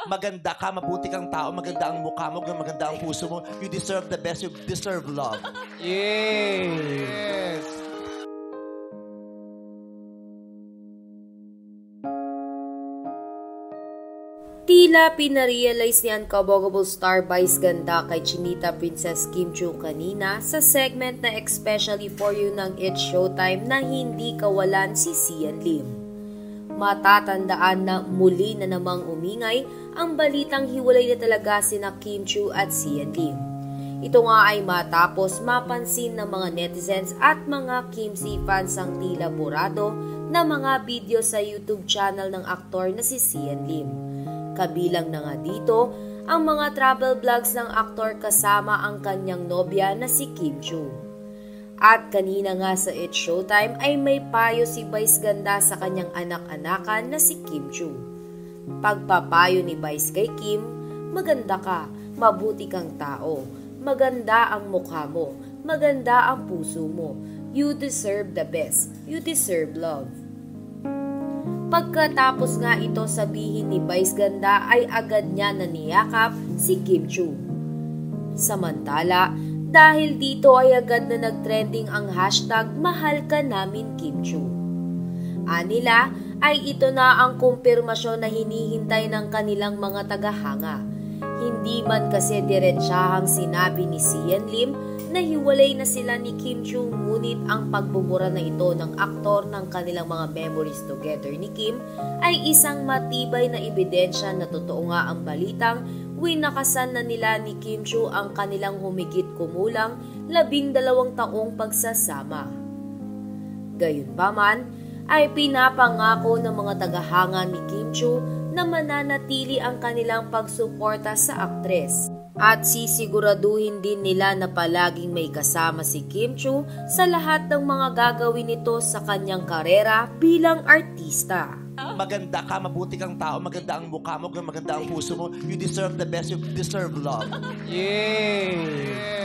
Maganda ka, mabuti kang tao, maganda ang mukha mo, maganda ang puso mo. You deserve the best, you deserve love. Yes. Tila pinarealize ni Uncoverable Star Vice Ganda kay Chinita Princess Kim Chiu kanina sa segment na Especially For You ng It's Showtime na hindi kawalan si Sian Lim. Matatandaan na muli na namang umingay ang balitang hiwalay na talaga sina Kim Chiu at Sian Lim. Ito nga ay matapos mapansin ng mga netizens at mga Kim C fans ang tila burado na mga video sa YouTube channel ng aktor na si Sian Lim. Kabilang na nga dito ang mga travel vlogs ng aktor kasama ang kanyang nobya na si Kim Chiu. At kanina nga sa It's Showtime ay may payo si Vice Ganda sa kanyang anak-anakan na si Kim Chiu. Pagpapayo ni Vice kay Kim, maganda ka, mabuti kang tao, maganda ang mukha mo, maganda ang puso mo, you deserve the best, you deserve love. Pagkatapos nga ito sabihin ni Vice Ganda ay agad niya naniyakap si Kim Chiu. Samantala, dahil dito ay agad na nagtrending ang hashtag Mahal Ka Namin Kim Chiu. Anila ay ito na ang kumpirmasyon na hinihintay ng kanilang mga tagahanga. Hindi man kasi diretsahang sinabi ni Sian Lim na hiwalay na sila ni Kim Chiu, ngunit ang pagbubura na ito ng aktor ng kanilang mga memories together ni Kim ay isang matibay na ebidensya na totoo nga ang balitang winakasan na nila ni Kim Chiu ang kanilang humigit kumulang 12 taong pagsasama. Gayunpaman ay pinapangako ng mga tagahanga ni Kim Chiu na mananatili ang kanilang pagsuporta sa aktres. At sisiguraduhin din nila na palaging may kasama si Kim Chiu sa lahat ng mga gagawin nito sa kanyang karera bilang artista. Maganda ka, mabuti kang tao, maganda ang mukha mo, maganda ang puso mo. You deserve the best, you deserve love. Yes.